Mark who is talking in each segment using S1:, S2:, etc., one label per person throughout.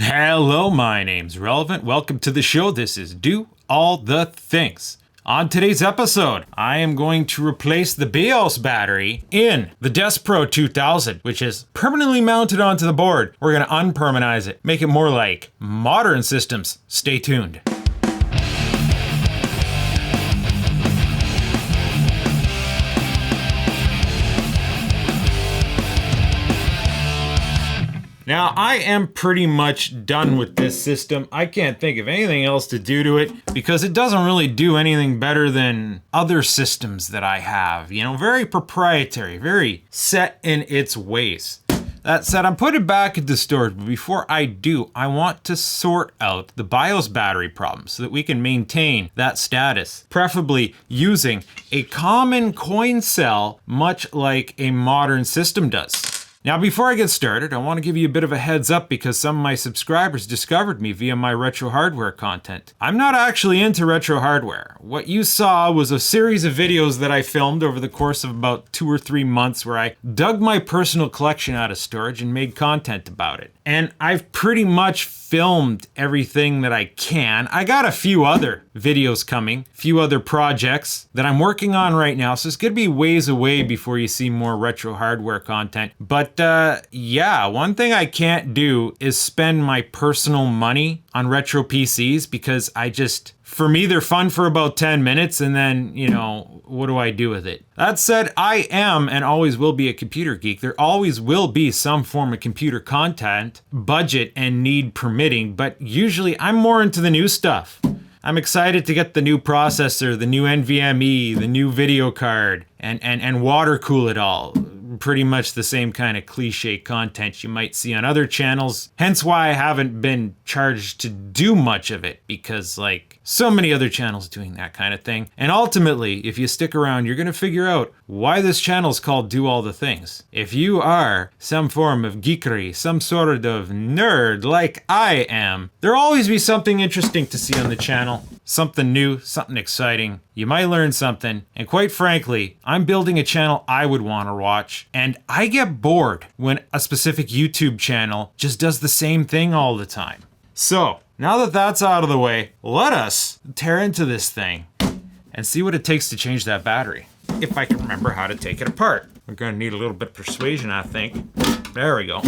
S1: Hello, my name's Relevant. Welcome to the show. This is Do All the Things. On today's episode, I am going to replace the BIOS battery in the Deskpro 2000, which is permanently mounted onto the board. We're going to unpermanize it, make it more like modern systems. Stay tuned. Now, I am pretty much done with this system. I can't think of anything else to do to it because it doesn't really do anything better than other systems that I have. You know, very proprietary, very set in its ways. That said, I'm putting it back into storage, but before I do, I want to sort out the BIOS battery problem so that we can maintain that status, preferably using a common coin cell, much like a modern system does. Now, before I get started, I want to give you a bit of a heads up because some of my subscribers discovered me via my retro hardware content. I'm not actually into retro hardware. What you saw was a series of videos that I filmed over the course of about 2 or 3 months where I dug my personal collection out of storage and made content about it. And I've pretty much filmed everything that I can. I got a few other videos coming, a few other projects that I'm working on right now, so it's gonna be ways away before you see more retro hardware content. But yeah, one thing I can't do is spend my personal money on retro PCs because for me, they're fun for about 10 minutes and then, you know, what do I do with it? That said, I am and always will be a computer geek. There always will be some form of computer content, budget and need permitting, but usually I'm more into the new stuff. I'm excited to get the new processor, the new NVMe, the new video card, and water cool it all. Pretty much the same kind of cliche content you might see on other channels. Hence why I haven't been charged to do much of it, because like so many other channels doing that kind of thing. And ultimately, if you stick around, you're gonna figure out why this channel is called Do All the Things. If you are some form of geekery, some sort of nerd like I am, there'll always be something interesting to see on the channel. Something new, something exciting. You might learn something. And quite frankly, I'm building a channel I would want to watch. And I get bored when a specific YouTube channel just does the same thing all the time. So, now that that's out of the way, let us tear into this thing and see what it takes to change that battery. If I can remember how to take it apart. We're gonna need a little bit of persuasion, I think. There we go.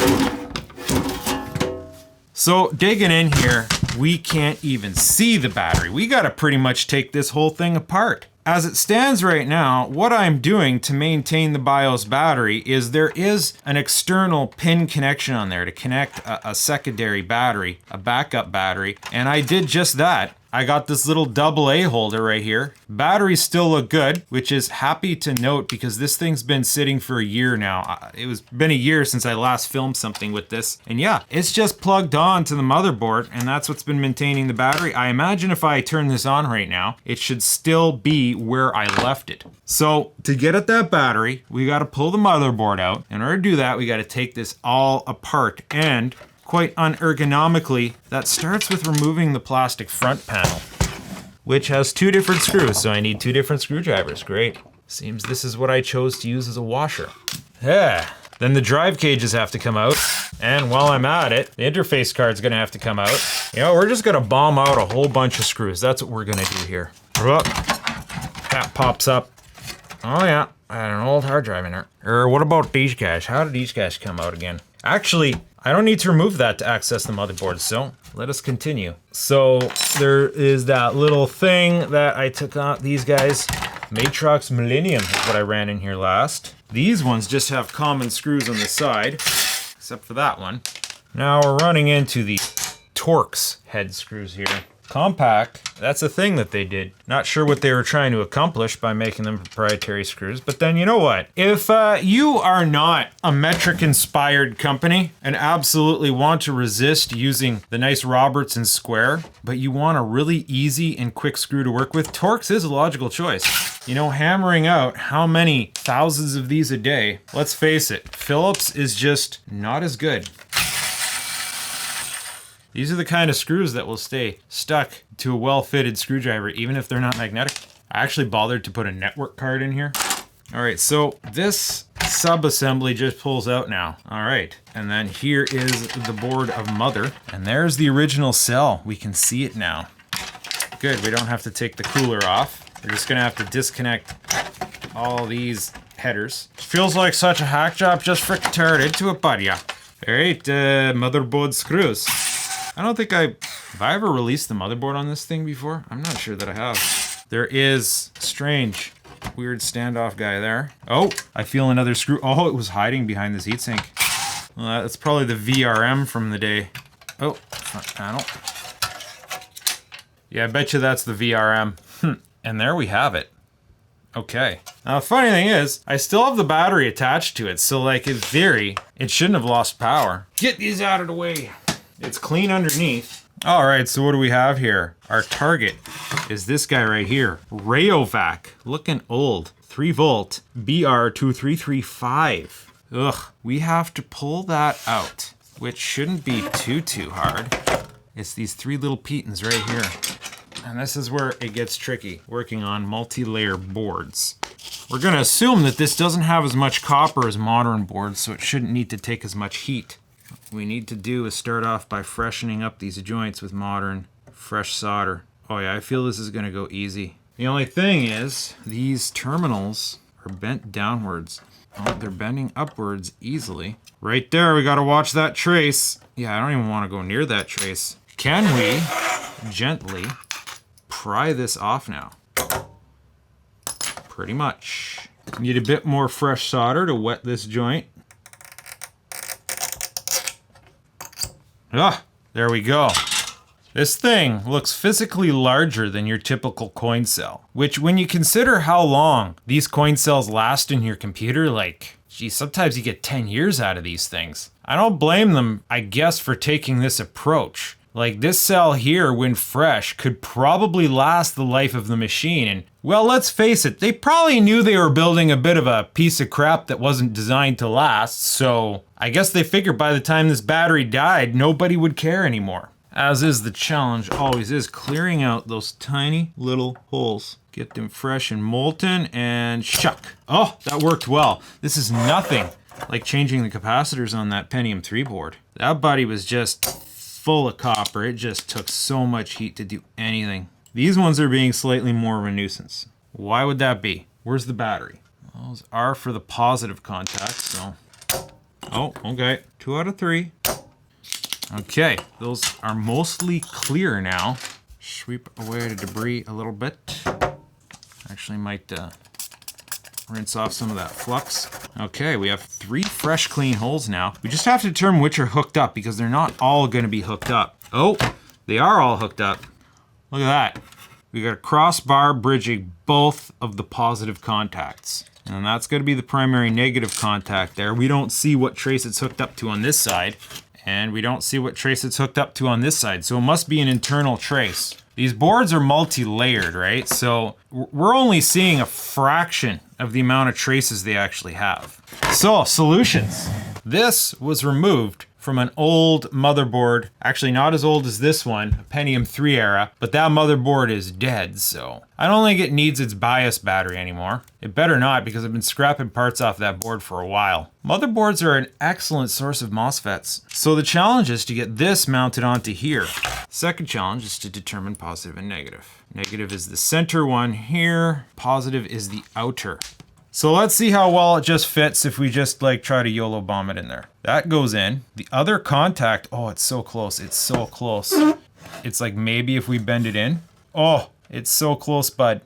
S1: So digging in here, we can't even see the battery. We gotta pretty much take this whole thing apart. As it stands right now, what I'm doing to maintain the BIOS battery is there is an external pin connection on there to connect a secondary battery, a backup battery, and I did just that. I got this little AA holder right here. Batteries still look good, which is happy to note because this thing's been sitting for a year now. It's been a year since I last filmed something with this. And yeah, it's just plugged on to the motherboard and that's what's been maintaining the battery. I imagine if I turn this on right now, it should still be where I left it. So to get at that battery, we gotta pull the motherboard out. In order to do that, we gotta take this all apart and quite unergonomically, that starts with removing the plastic front panel, which has 2 different screws, so I need 2 different screwdrivers. Great. Seems this is what I chose to use as a washer. Yeah. Then the drive cages have to come out, and while I'm at it, the interface card's gonna have to come out. You know, we're just gonna bomb out a whole bunch of screws. That's what we're gonna do here. Cap pops up. Oh yeah, I had an old hard drive in there. What about these guys? How did these guys come out again? Actually, I don't need to remove that to access the motherboard, so let us continue. So there is that little thing that I took out, these guys. Matrox Millennium is what I ran in here last. These ones just have common screws on the side, except for that one. Now we're running into the Torx head screws here. Compaq, that's a thing that they did. Not sure what they were trying to accomplish by making them proprietary screws, but then you know what? If you are not a metric-inspired company and absolutely want to resist using the nice Robertson square, but you want a really easy and quick screw to work with, Torx is a logical choice. You know, hammering out how many thousands of these a day, let's face it, Phillips is just not as good. These are the kind of screws that will stay stuck to a well-fitted screwdriver, even if they're not magnetic. I actually bothered to put a network card in here. All right, so this sub-assembly just pulls out now. All right, and then here is the board of mother, and there's the original cell. We can see it now. Good, we don't have to take the cooler off. We're just gonna have to disconnect all these headers. Feels like such a hack job just for tear it into it, buddy. All right, motherboard screws. I don't think have I ever released the motherboard on this thing before? I'm not sure that I have. There is strange, weird standoff guy there. Oh, I feel another screw. Oh, it was hiding behind this heatsink. Well, that's probably the VRM from the day. Oh, front panel. Yeah, I bet you that's the VRM. And there we have it. Okay. Now, the funny thing is, I still have the battery attached to it, so like in theory, it shouldn't have lost power. Get these out of the way. It's clean underneath. All right, so what do we have here? Our target is this guy right here. Rayovac, looking old. 3 volt, BR2335. Ugh, we have to pull that out, which shouldn't be too hard. It's these 3 little pitons right here. And this is where it gets tricky, working on multi-layer boards. We're gonna assume that this doesn't have as much copper as modern boards, so it shouldn't need to take as much heat. What we need to do is start off by freshening up these joints with modern, fresh solder. Oh yeah, I feel this is gonna go easy. The only thing is, these terminals are bent downwards. Oh, they're bending upwards easily. Right there, we gotta watch that trace. Yeah, I don't even wanna go near that trace. Can we gently pry this off now? Pretty much. Need a bit more fresh solder to wet this joint. Ah, there we go. This thing looks physically larger than your typical coin cell, which when you consider how long these coin cells last in your computer, like, geez, sometimes you get 10 years out of these things. I don't blame them, I guess, for taking this approach. Like, this cell here, when fresh, could probably last the life of the machine. And, well, let's face it, they probably knew they were building a bit of a piece of crap that wasn't designed to last, so I guess they figured by the time this battery died, nobody would care anymore. As is the challenge always is, clearing out those tiny little holes. Get them fresh and molten and shuck. Oh, that worked well. This is nothing like changing the capacitors on that Pentium 3 board. That buddy was just full of copper. It just took so much heat to do anything. These ones are being slightly more of a nuisance. Why would that be? Where's the battery? Those are for the positive contacts, so. Oh, okay. 2 out of 3. Okay, those are mostly clear now. Sweep away the debris a little bit. Actually might rinse off some of that flux. Okay, we have 3 fresh clean holes now. We just have to determine which are hooked up because they're not all gonna be hooked up. Oh, they are all hooked up. Look at that. We got a crossbar bridging both of the positive contacts. And that's gonna be the primary negative contact there. We don't see what trace it's hooked up to on this side. And we don't see what trace it's hooked up to on this side, so it must be an internal trace. These boards are multi-layered, right? So we're only seeing a fraction of the amount of traces they actually have. So, solutions. This was removed from an old motherboard, actually not as old as this one, Pentium 3 era, but that motherboard is dead, so I don't think it needs its BIOS battery anymore. It better not, because I've been scrapping parts off that board for a while. Motherboards are an excellent source of MOSFETs, so the challenge is to get this mounted onto here. Second challenge is to determine positive and negative. Negative is the center one here, positive is the outer. So let's see how well it just fits if we just like try to YOLO bomb it in there. That goes in. The other contact, oh, it's so close. It's so close. It's like maybe if we bend it in. Oh, it's so close, bud.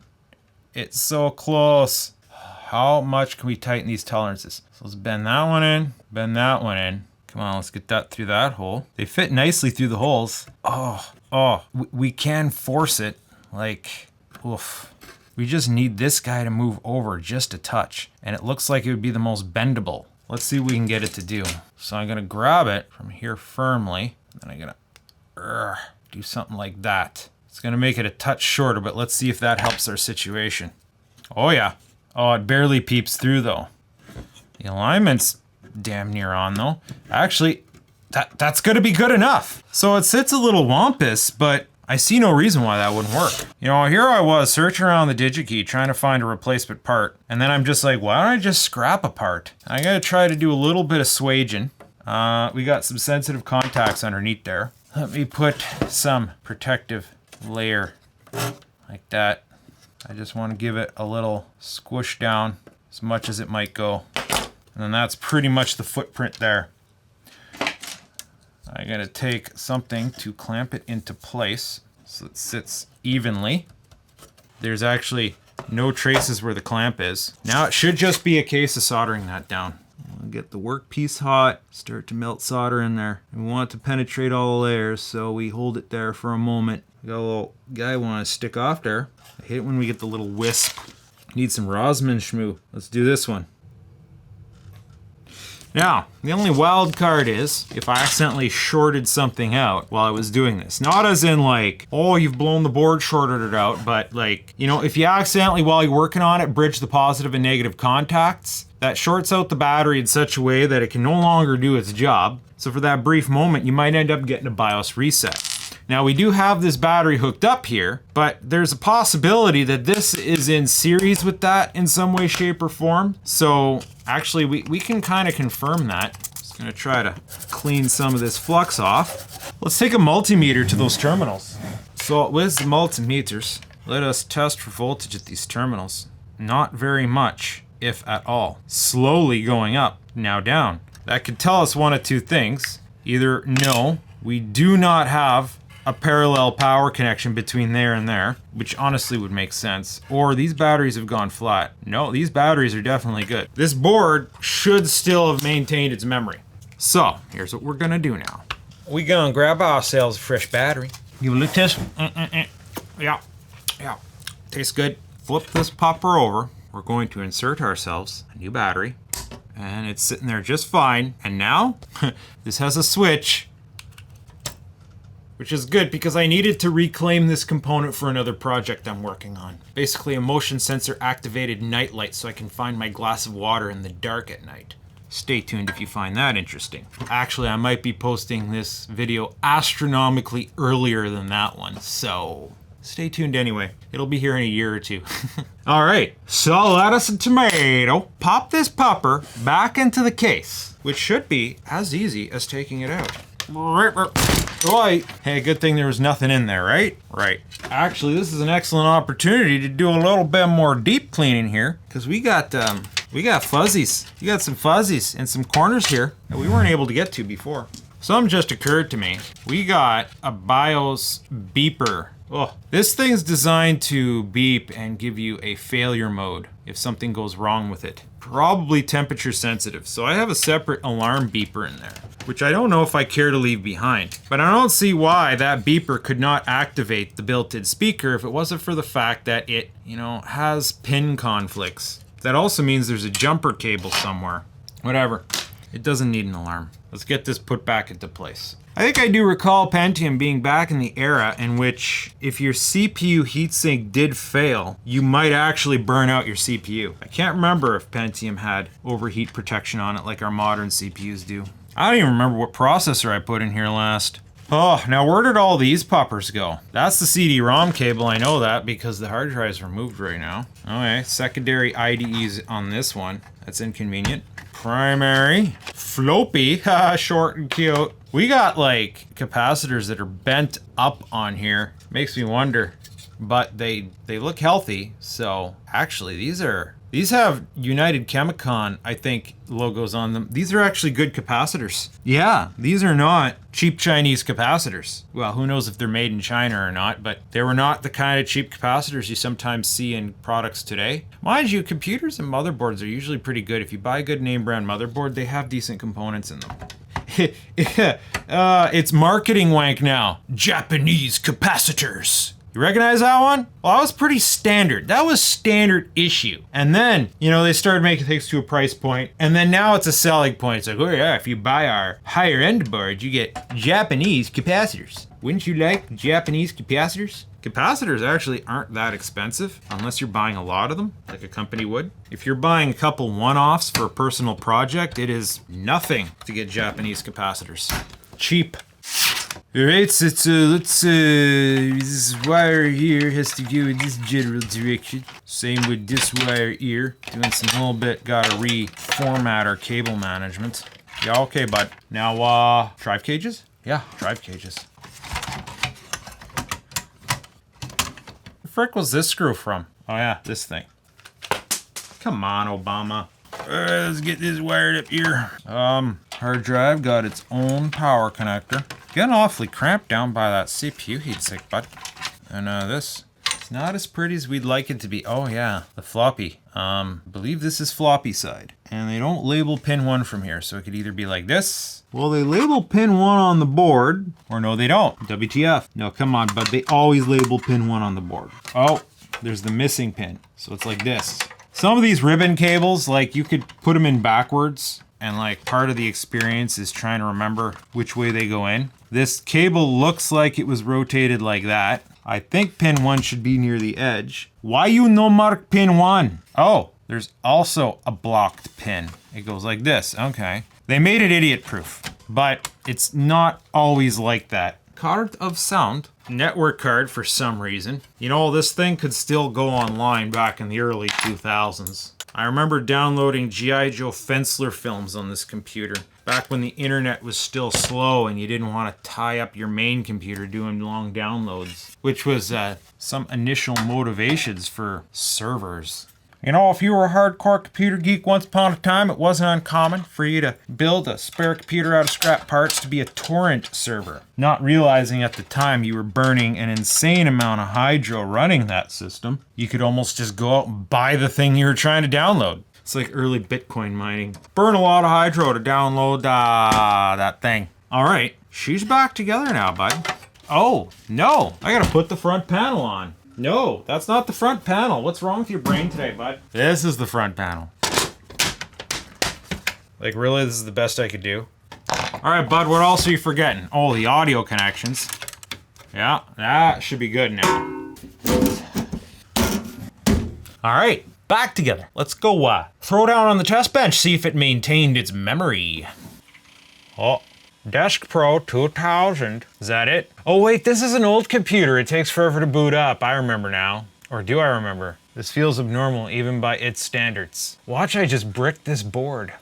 S1: It's so close. How much can we tighten these tolerances? So let's bend that one in, bend that one in. Come on, let's get that through that hole. They fit nicely through the holes. Oh, we can force it. Like, oof. We just need this guy to move over just a touch. And it looks like it would be the most bendable. Let's see what we can get it to do. So I'm gonna grab it from here firmly. And I'm gonna do something like that. It's gonna make it a touch shorter, but let's see if that helps our situation. Oh yeah. Oh, it barely peeps through though. The alignment's damn near on though. Actually, that's gonna be good enough. So it sits a little wampus, but I see no reason why that wouldn't work. You know, here I was searching around the DigiKey trying to find a replacement part. And then I'm just like, why don't I just scrap a part? I gotta try to do a little bit of swaging. We got some sensitive contacts underneath there. Let me put some protective layer like that. I just want to give it a little squish down as much as it might go. And then that's pretty much the footprint there. I gotta take something to clamp it into place so it sits evenly. There's actually no traces where the clamp is. Now it should just be a case of soldering that down. We'll get the workpiece hot, start to melt solder in there. We want it to penetrate all the layers, so we hold it there for a moment. We got a little guy want to stick off there. I hate it when we get the little wisp. Need some Rosman schmoo. Let's do this one. Now, the only wild card is if I accidentally shorted something out while I was doing this. Not as in like, oh, you've blown the board, shorted it out, but like, you know, if you accidentally, while you're working on it, bridge the positive and negative contacts, that shorts out the battery in such a way that it can no longer do its job. So for that brief moment, you might end up getting a BIOS reset. Now we do have this battery hooked up here, but there's a possibility that this is in series with that in some way, shape, or form. So actually we can kind of confirm that. Just gonna try to clean some of this flux off. Let's take a multimeter to those terminals. So with the multimeters, let us test for voltage at these terminals. Not very much, if at all. Slowly going up, now down. That could tell us one of two things. Either no, we do not have a parallel power connection between there and there, which honestly would make sense. Or these batteries have gone flat. No, these batteries are definitely good. This board should still have maintained its memory. So, here's what we're gonna do now. We gonna grab ourselves a fresh battery. Give a little test. Yeah, tastes good. Flip this popper over. We're going to insert ourselves a new battery. And it's sitting there just fine. And now, this has a switch, which is good because I needed to reclaim this component for another project I'm working on. Basically a motion sensor activated night light so I can find my glass of water in the dark at night. Stay tuned if you find that interesting. Actually, I might be posting this video astronomically earlier than that one, so stay tuned anyway. It'll be here in a year or two. All right, so lettuce and tomato. Pop this popper back into the case, which should be as easy as taking it out. Right. Hey, good thing there was nothing in there, right? Right. Actually, this is an excellent opportunity to do a little bit more deep cleaning here, because we got fuzzies. You got some fuzzies in some corners here that we weren't able to get to before. Something just occurred to me. We got a BIOS beeper. Oh, this thing's designed to beep and give you a failure mode if something goes wrong with it. Probably temperature sensitive, so I have a separate alarm beeper in there, which I don't know if I care to leave behind. But I don't see why that beeper could not activate the built-in speaker if it wasn't for the fact that it, you know, has pin conflicts. That also means there's a jumper cable somewhere. Whatever, it doesn't need an alarm. Let's get this put back into place. I think I do recall Pentium being back in the era in which if your CPU heatsink did fail, you might actually burn out your CPU. I can't remember if Pentium had overheat protection on it like our modern CPUs do. I don't even remember what processor I put in here last. Oh, now where did all these poppers go? That's the CD-ROM cable, I know that because the hard drive's removed right now. Okay, secondary IDEs on this one. That's inconvenient. Primary, floppy, haha, short and cute. We got like capacitors that are bent up on here. Makes me wonder, but they look healthy. So actually these have United Chemicon, I think, logos on them. These are actually good capacitors. Yeah, these are not cheap Chinese capacitors. Well, who knows if they're made in China or not, but they were not the kind of cheap capacitors you sometimes see in products today. Mind you, computers and motherboards are usually pretty good. If you buy a good name brand motherboard, they have decent components in them. It's marketing wank now. Japanese capacitors. You recognize that one? Well, that was pretty standard. That was standard issue. And then, you know, they started making things to a price point, and then now it's a selling point. It's like, oh yeah, if you buy our higher end board, you get Japanese capacitors. Wouldn't you like Japanese capacitors? Capacitors actually aren't that expensive unless you're buying a lot of them, like a company would. If you're buying a couple one-offs for a personal project, it is nothing to get Japanese capacitors. Cheap. Alright, so this wire here has to go in this general direction. Same with this wire here. Doing some little bit, gotta reformat our cable management. Yeah, okay, bud. Now, drive cages? Yeah, drive cages. Where the frick was this screw from? Oh yeah, this thing. Come on, Obama. Let's get this wired up here. Hard drive got its own power connector. Getting awfully cramped down by that CPU heatsink, bud. And this, it's not as pretty as we'd like it to be. Oh yeah, the floppy. Believe this is floppy side. And they don't label pin 1 from here, so it could either be like this. Well, they label pin 1 on the board, or no, they don't. WTF. No, come on, bud. They always label pin 1 on the board. Oh, there's the missing pin. So it's like this. Some of these ribbon cables, like you could put them in backwards, and like part of the experience is trying to remember which way they go in. This cable looks like it was rotated like that. I think pin 1 should be near the edge. Why you no mark pin 1? Oh, there's also a blocked pin. It goes like this, okay. They made it idiot proof, but it's not always like that. Card of sound. Network card for some reason. You know, this thing could still go online back in the early 2000s. I remember downloading G.I. Joe Fensler films on this computer, back when the internet was still slow and you didn't want to tie up your main computer doing long downloads, which was some initial motivations for servers. You know, if you were a hardcore computer geek once upon a time, it wasn't uncommon for you to build a spare computer out of scrap parts to be a torrent server, not realizing at the time you were burning an insane amount of hydro running that system. You could almost just go out and buy the thing you were trying to download. It's like early Bitcoin mining. Burn a lot of hydro to download that thing. All right, she's back together now, bud. Oh, no, I gotta put the front panel on. No, that's not the front panel. What's wrong with your brain today, bud? This is the front panel. Like, really, this is the best I could do? All right, bud, what else are you forgetting? Oh, the audio connections. Yeah, that should be good now. All right, back together. Let's go throw down on the test bench, see if it maintained its memory. Oh. Deskpro 2000. Is that it? Oh wait, this is an old computer. It takes forever to boot up. I remember now. Or do I remember? This feels abnormal even by its standards. Watch, I just bricked this board.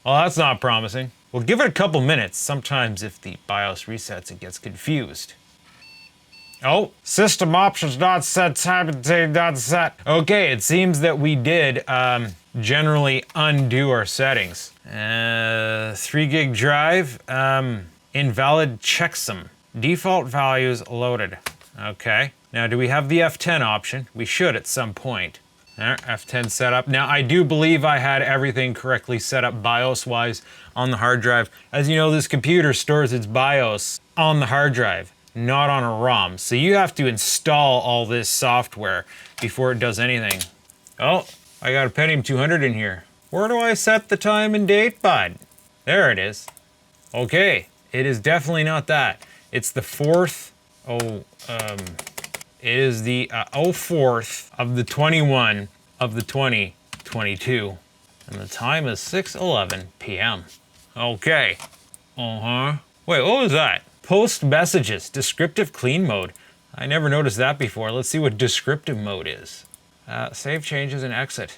S1: Well, that's not promising. We'll give it a couple minutes. Sometimes if the BIOS resets, it gets confused. Oh, system options not set, time and date not set. Okay, it seems that we did generally undo our settings. 3 gig drive, invalid checksum. Default values loaded. Okay, now do we have the F10 option? We should at some point. F10 setup. Now I do believe I had everything correctly set up BIOS-wise on the hard drive. As you know, this computer stores its BIOS on the hard drive, not on a ROM. So you have to install all this software before it does anything. Oh, I got a Pentium 200 in here. Where do I set the time and date, bud? There it is. Okay, it is definitely not that. It's the 4th, it is the 04th of the 21 of the 2022. And the time is 6:11 p.m. Okay. Wait, what was that? Post messages, descriptive clean mode. I never noticed that before. Let's see what descriptive mode is. Save changes and exit.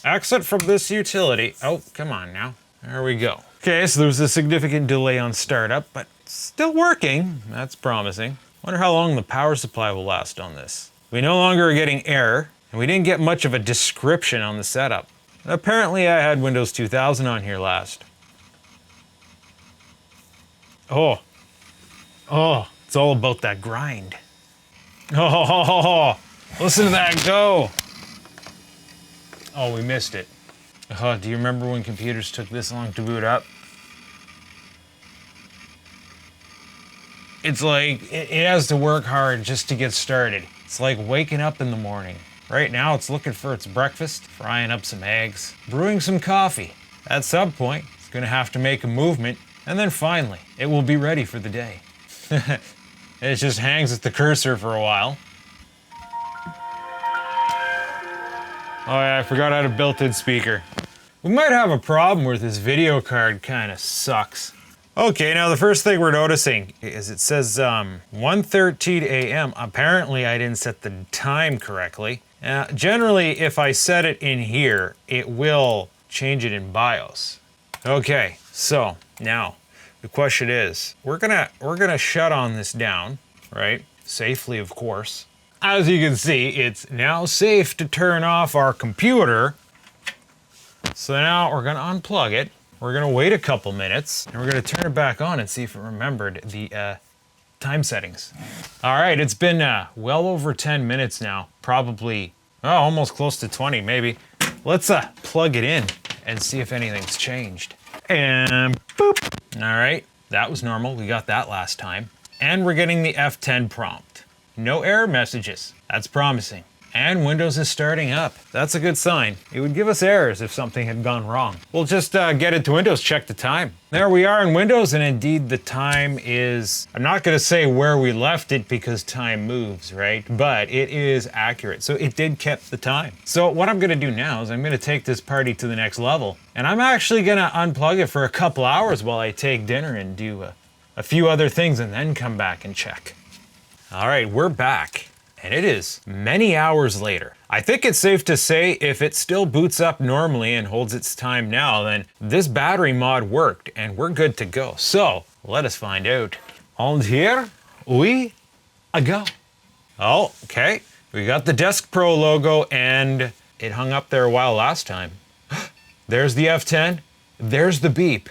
S1: Exit from this utility. Oh, come on now. There we go. Okay, so there was a significant delay on startup, but still working. That's promising. Wonder how long the power supply will last on this. We no longer are getting error, and we didn't get much of a description on the setup. Apparently I had Windows 2000 on here last. Oh, it's all about that grind. Oh, listen to that go. Oh, we missed it. Do you remember when computers took this long to boot up? It's like, it has to work hard just to get started. It's like waking up in the morning. Right now it's looking for its breakfast, frying up some eggs, brewing some coffee. At some point, it's gonna have to make a movement, and then finally, it will be ready for the day. It just hangs at the cursor for a while. Oh yeah, I forgot I had a built-in speaker. We might have a problem where this video card kind of sucks. Okay, now the first thing we're noticing is it says 1:13 a.m. Apparently I didn't set the time correctly. Generally, if I set it in here, it will change it in BIOS. Okay, so now the question is, we're gonna shut on this down, right? Safely, of course. As you can see, it's now safe to turn off our computer. So now we're gonna unplug it. We're gonna wait a couple minutes and we're gonna turn it back on and see if it remembered the time settings. All right, it's been well over 10 minutes now, probably almost close to 20 maybe. Let's plug it in and see if anything's changed. And boop. All right, that was normal. We got that last time. And we're getting the F10 prompt. No error messages. That's promising. And Windows is starting up. That's a good sign. It would give us errors if something had gone wrong. We'll just get into Windows, check the time. There we are in Windows, and indeed the time is, I'm not gonna say where we left it because time moves, right? But it is accurate, so it did keep the time. So what I'm gonna do now is I'm gonna take this party to the next level, and I'm actually gonna unplug it for a couple hours while I take dinner and do a few other things and then come back and check. All right, we're back. And it is many hours later. I think it's safe to say if it still boots up normally and holds its time now, then this battery mod worked and we're good to go. So let us find out. And here we go. Oh, okay. We got the Deskpro logo and it hung up there a while last time. There's the F10, there's the beep,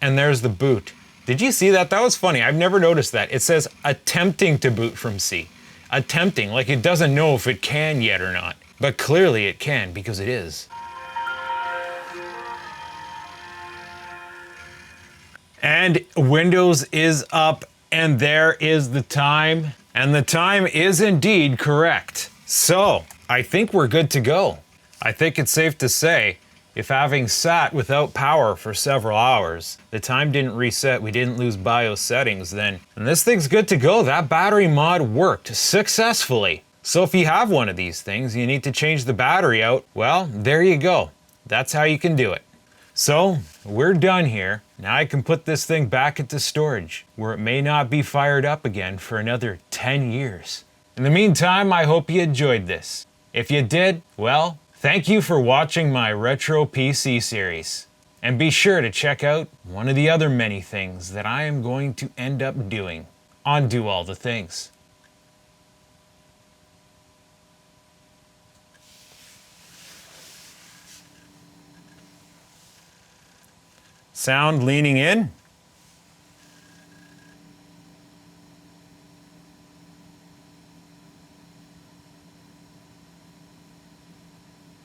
S1: and there's the boot. Did you see that? That was funny. I've never noticed that. It says attempting to boot from C. Attempting, like it doesn't know if it can yet or not. But clearly it can because it is. And Windows is up and there is the time. And the time is indeed correct. So I think we're good to go. I think it's safe to say if having sat without power for several hours, the time didn't reset, we didn't lose BIOS settings, then and this thing's good to go. That battery mod worked successfully. So if you have one of these things, you need to change the battery out, well, there you go. That's how you can do it. So we're done here. Now I can put this thing back into storage, where it may not be fired up again for another 10 years. In the meantime, I hope you enjoyed this. If you did, well, thank you for watching my Retro PC series. And be sure to check out one of the other many things that I am going to end up doing on Do All the Things. Sound leaning in?